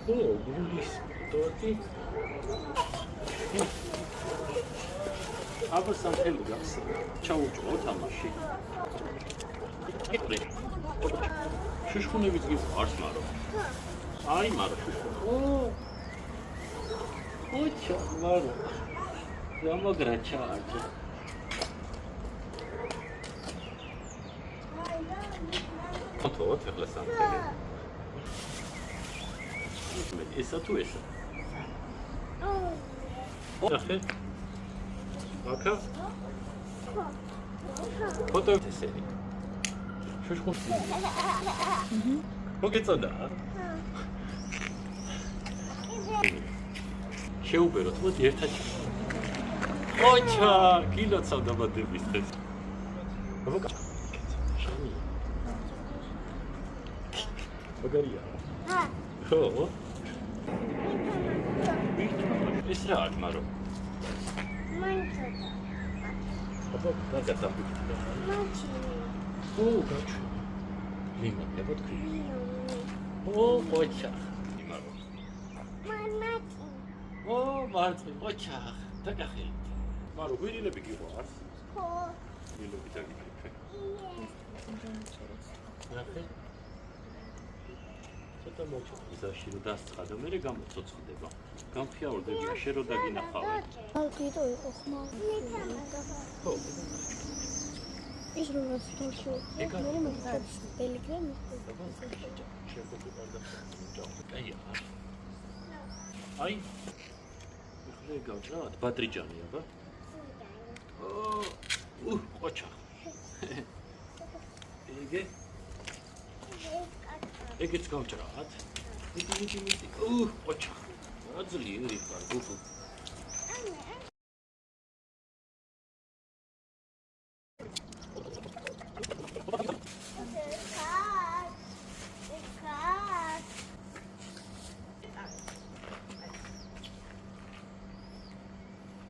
გულის დოთი. აბა სამთელი გახს. ჩაუჭრო თამაში. შუშხუნებით გიყვარს მარო. აი მარო შუშხუნ. ოჩა მარო. გამოგრაჩაჭა. Tot per la santé. Et ça tout est ça. Oh, parfait. Encore. Photo de série. Je continue. Ok, ça da. შეუბერო თქო ერთად. ოჩა, კილოცავ დაბადების დღეს. აბა Bagaria. Oh. Is er uit, Maro? Aba, daar gaat dat goed. Oh, gotcha. Lima, ja, wat kun je? Oh, gotcha. Maro. Oh, Martin, gotcha. Dat ga je. Maro, hoe je het begint was? Oh. Je loopt het ook niet. Ja. ცოტა მოჭრიზაში რომ დასწრა მე გამოცოცხლდება. გამფიაურდება შე რო დაგინახავე. კიდო იყო ხმა. ხო. ის როგორც თორშო. მე მაგას ტელეგრამ აი. ხლე გავჭრათ ბადრიჯანი აბა. ყოჩა. ეგე ეგეც გავჭრათ. იგი. ოჩა. აძლიერი ხარ გუგუ.